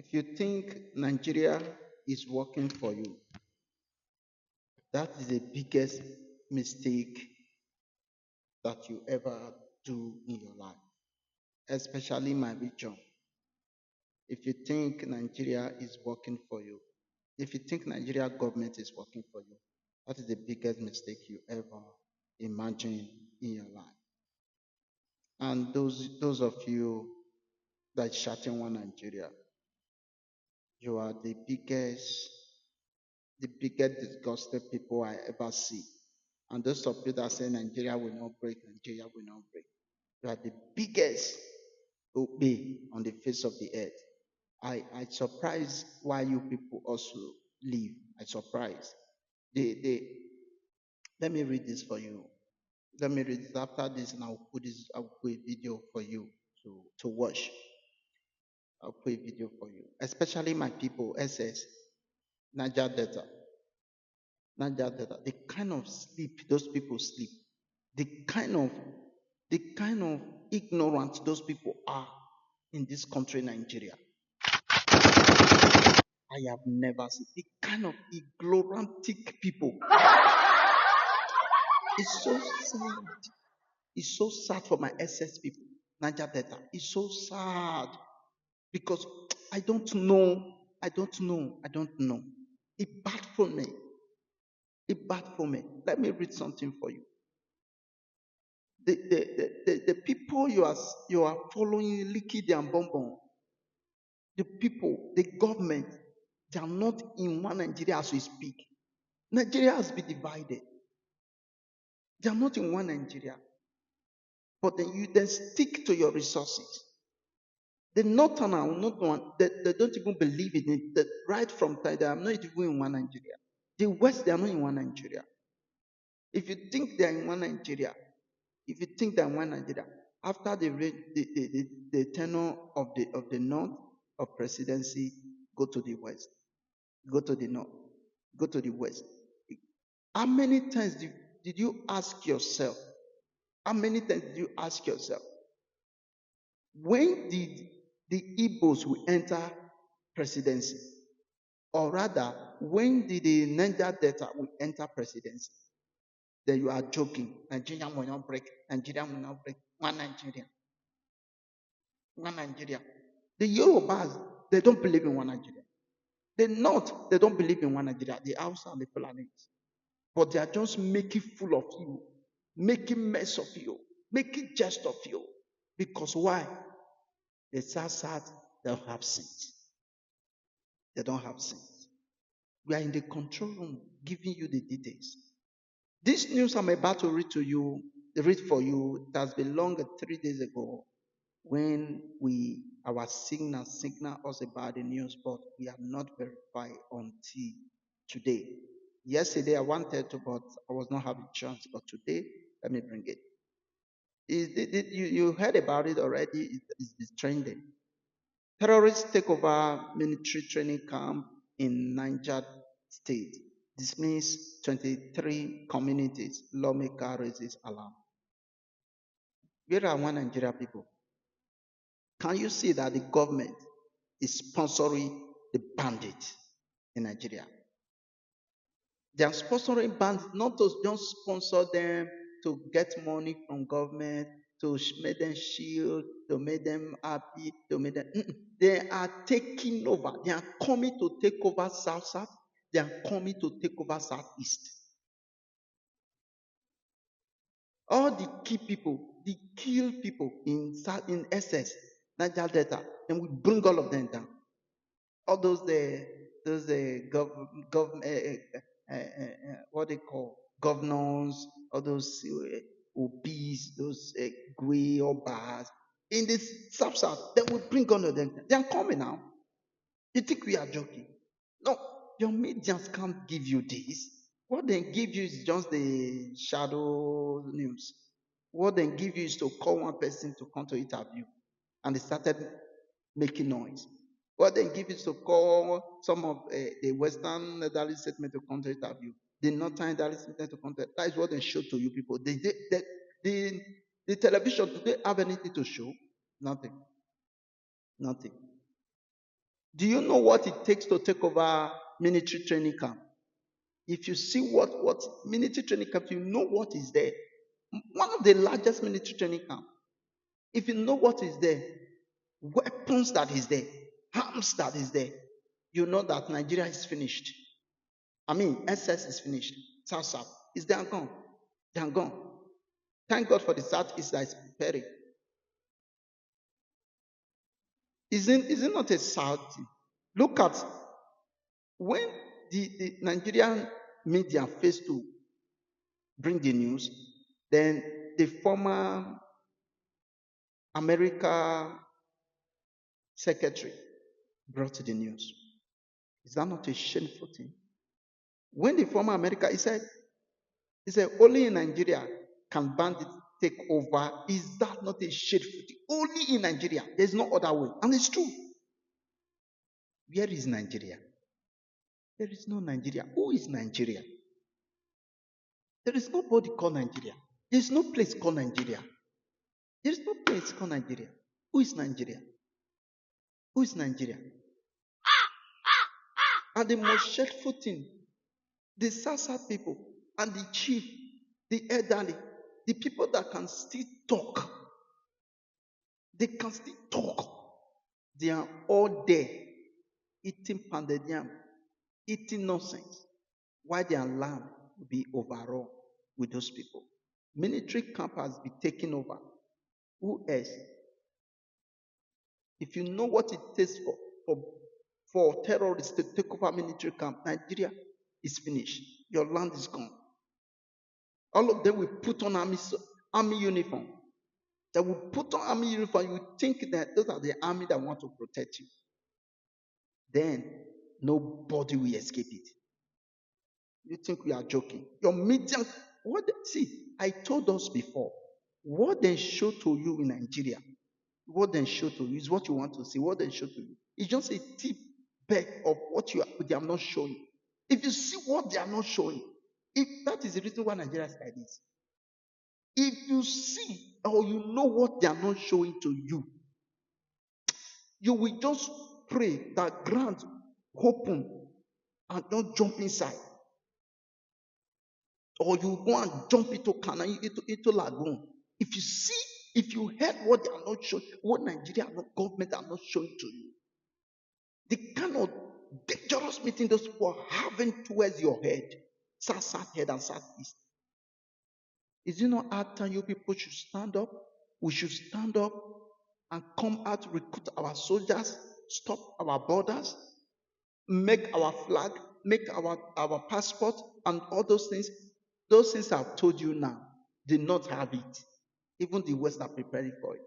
If you think Nigeria is working for you, that is the biggest mistake that you ever do in your life, especially my region. If you think Nigeria is working for you, if you think Nigeria government is working for you, that is the biggest mistake you ever imagine in your life. And those of you that shouting one Nigeria, you are the biggest disgusted people I ever see. And those of you that say Nigeria will not break, Nigeria will not break, you are the biggest obey on the face of the earth. I surprise why you people also leave. I surprise. They let me read this for you. Let me read this after this, and I'll put a video for you to watch. I'll put a video for you. Especially my people, SS, Niger Delta. Niger Delta. The kind of sleep those people sleep. The kind of the kind of ignorant those people are in this country, Nigeria. I have never seen the kind of ignorantic people. It's so sad. It's so sad for my SS people, Niger Delta. It's so sad because I don't know. I don't know. I don't know. It bad for me. It bad for me. Let me read something for you. The people you are following, Likidi and Bonbon, the people, the government, they are not in one Nigeria as we speak. Nigeria has been divided. They are not in one Nigeria. But then you then stick to your resources. The Northern will not one, they don't even believe in it. That right from time, they are not even in one Nigeria. The West, they are not in one Nigeria. If you think they are in one Nigeria, if you think they are in one Nigeria, after the tenure of the North of presidency, go to the West, go to the North, go to the West. How many times did you ask yourself? How many times did you ask yourself? When did the Igbos will enter presidency? Or rather, when did the Niger Delta will enter presidency? Then you are joking. Nigeria will not break. Nigeria will not break. One Nigeria. One Nigeria. The Yorubas, they don't believe in one Nigeria. The North, they don't believe in one Nigeria. The Hausa and the Fulani. But they are just making fool of you, making mess of you, making jest of you. Because why? The South, they don't have sense. They don't have sense. We are in the control room giving you the details. This news I'm about to read for you, it has been long 3 days ago when our signal us about the news, but we have not verified until today. Yesterday I wanted to, but I was not having chance. But today, let me bring it. You heard about it already? It's trending. Terrorists take over military training camp in Niger State. Dismiss 23 communities. Lawmaker raises alarm. Where are one Nigeria people? Can you see that the government is sponsoring the bandits in Nigeria? They are sponsoring bandits not to just sponsor them to get money from government, to make them shield, to make them happy, to make them. They are taking over. They are coming to take over South. They are coming to take over Southeast. All the key people, the kill people in SS, Niger Delta, and we bring all of them down. All those what they call governors, all those OBs, those Gui or bars in this South, then we bring all of them. They are coming now. You think we are joking? No, your medians can't give you this. What they give you is just the shadow news. What they give you is to call one person to come to interview, and they started making noise. What they give is to call some of the Western elderly statement to come to interview, the Northern elderly statement to come to. That is what they show to you people. The television, do they have anything to show? Nothing. Nothing. Do you know what it takes to take over military training camp? If you see what military training camp, you know what is there. One of the largest military training camp. If you know what is there, weapons that is there, arms that is there, you know that Nigeria is finished. I mean, SS is finished. South is they are gone. They are gone. Thank God for the Southeast that is preparing. Is it not a sad thing? Look at when the Nigerian media faced to bring the news, then the former America secretary brought the news. Is that not a shameful thing? When the former America, he said, only in Nigeria can bandits take over. Is that not a shameful thing? Only in Nigeria. There's no other way. And it's true. Where is Nigeria? There is no Nigeria. Who is Nigeria? There is nobody called Nigeria. There is no place called Nigeria. There is no place called Nigeria. Who is Nigeria? Who is Nigeria? And the most shameful thing, the Sasa people and the chief, the elderly, the people that can still talk, they can still talk. They are all there eating pounded yam, eating nonsense, while their land will be overrun with those people. Military camp has been taken over. Who else? If you know what it takes for terrorists to take over military camp, Nigeria is finished. Your land is gone. All of them will put on army uniform. They will put on army uniform. You think that those are the army that want to protect you. Then nobody will escape it. You think we are joking? Your media, I told us before, what they show to you in Nigeria, what they show to you is what you want to see. What they show to you is just a tip back of what they are not showing. If you see what they are not showing, if that is the reason why Nigeria is like this. If you see or you know what they are not showing to you, you will just pray that ground open and don't jump inside. Or you go and jump into canal, into lagoon. If you heard what they are not showing, what Nigeria government are not showing to you, the kind of dangerous meeting those people are having towards your head, south head and southeast. Is it not our time you people should stand up? We should stand up and come out to recruit our soldiers, stop our borders, make our flag, make our passport, and all those things. Those things I've told you now, they not have it. Even the West are preparing for it.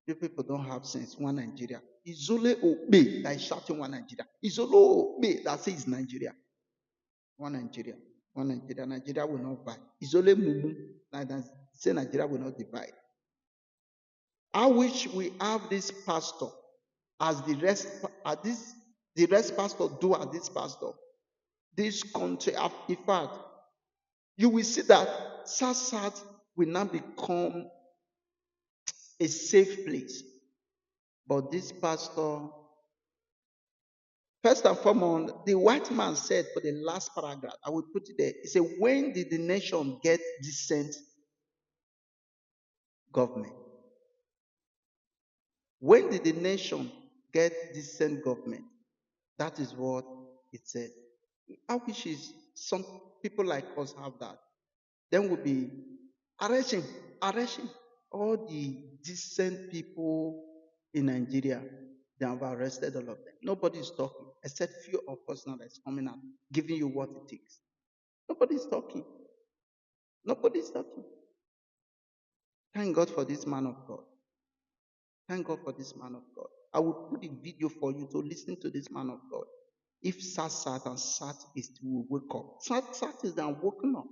You people don't have sense. One Nigeria. It's only Obe that is shouting one Nigeria. It's only Obe that says Nigeria. One Nigeria. One Nigeria. Nigeria will not buy. It's only Mumu that say Nigeria will not divide. I wish we have this pastor as the rest pastor do as this pastor. This country, in fact, you will see that South will now become a safe place. But this pastor, first and foremost, the white man said for the last paragraph, I will put it there. He said, when did the nation get decent government? When did the nation get decent government? That is what it said. I wish some people like us have that. Then we'll be arresting all the decent people in Nigeria. They have arrested all of them. Nobody is talking, except few of us now that's coming out, giving you what it takes. Nobody is talking. Nobody is talking. Thank God for this man of God. Thank God for this man of God. I will put a video for you to listen to this man of God. If Sat and Southeast will wake up. Southeast, they are waking up.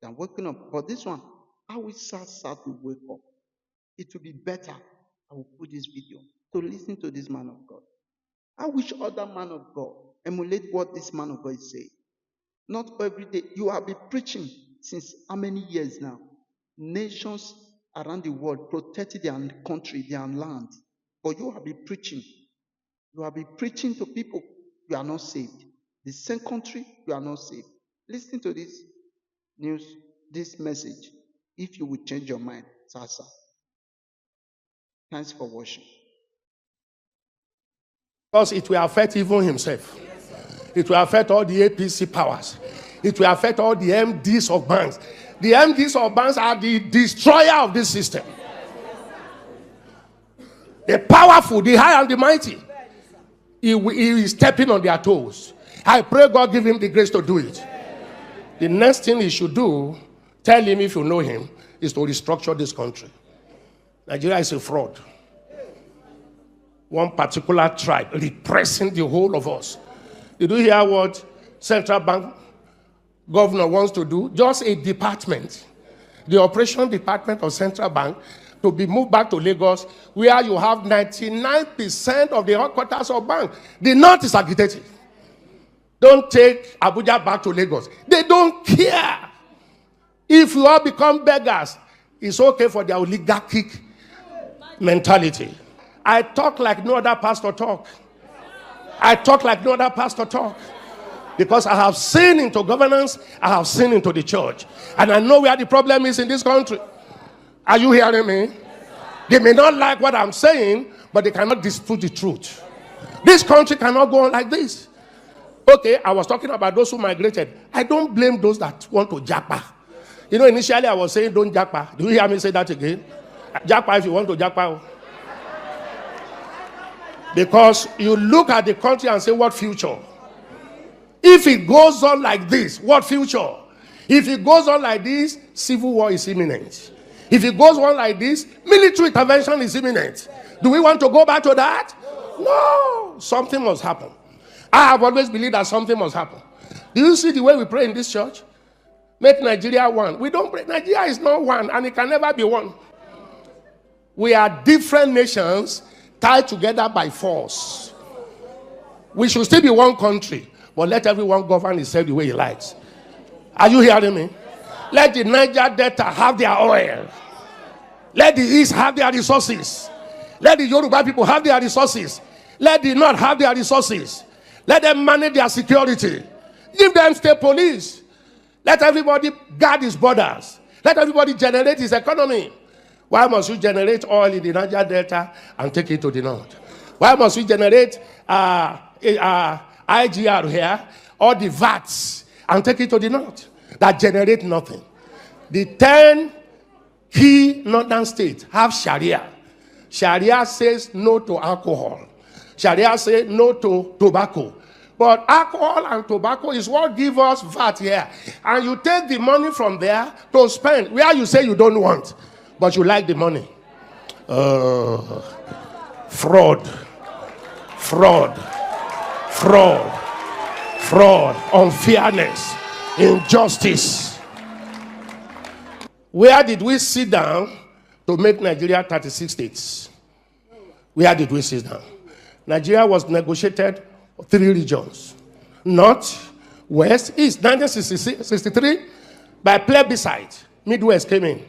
They are waking up. But this one, I wish Sat will wake up. It will be better. I will put this video to listen to this man of God. I wish other man of God emulate what this man of God is saying. Not every day. You have been preaching since how many years now? Nations around the world protecting their country, their land. But you have been preaching. You have been preaching to people. You are not saved. The same country, you are not saved. Listen to this news, this message. If you will change your mind, Sasa. Thanks for watching. Because it will affect even himself. It will affect all the APC powers. It will affect all the MDs of banks. The MDs of banks are the destroyer of this system. The powerful, the high and the mighty. He is stepping on their toes. I pray God give him the grace to do it. The next thing he should do, tell him if you know him, is to restructure this country. Nigeria is a fraud. One particular tribe repressing the whole of us. Did you hear what central bank governor wants to do? Just a department, the operation department of central bank, to be moved back to Lagos, where you have 99% of the headquarters of bank. The north is agitated. Don't take Abuja back to Lagos. They don't care. If you all become beggars, it's okay for their oligarchic mentality. I talk like no other pastor talk. I talk like no other pastor talk. Because I have seen into governance, I have seen into the church. And I know where the problem is in this country. Are you hearing me? They may not like what I'm saying, but they cannot dispute the truth. This country cannot go on like this. Okay, I was talking about those who migrated. I don't blame those that want to japa. You know, initially I was saying don't japa. Do you hear me say that again? Japa if you want to japa. Because you look at the country and say, what future? If it goes on like this, what future? If it goes on like this, civil war is imminent. If it goes on like this, military intervention is imminent. Do we want to go back to that? No. Something must happen. I have always believed that something must happen. Do you see the way we pray in this church? Make Nigeria one. We don't pray. Nigeria is not one, and it can never be one. We are different nations tied together by force. We should still be one country, but let everyone govern himself the way he likes. Are you hearing me? Let the Niger Delta have their oil. Let the East have their resources. Let the Yoruba people have their resources. Let the North have their resources. Let them manage their security. Give them state police. Let everybody guard his borders. Let everybody generate his economy. Why must you generate oil in the Niger Delta and take it to the north? Why must we generate IGR here, or the VATs, and take it to the north? That generate nothing. The 10 key northern states have Sharia. Sharia says no to alcohol. Sharia says no to tobacco. But alcohol and tobacco is what give us VAT here. And you take the money from there to spend where you say you don't want, but you like the money. Fraud, unfairness, injustice. Where did we sit down to make Nigeria 36 states? Where did we sit down? Nigeria was negotiated 3 regions. North, West, East. 1963, by plebiscite, Midwest came in.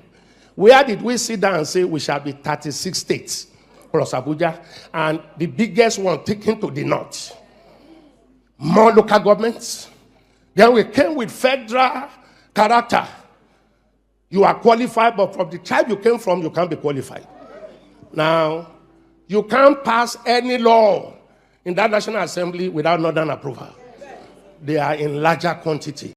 Where did we sit down and say we shall be 36 states plus Abuja, and the biggest one taken to the north? More local governments. Then we came with federal character. You are qualified, but from the tribe you came from, you can't be qualified. Now, you can't pass any law in that National Assembly without Northern approval. They are in larger quantity.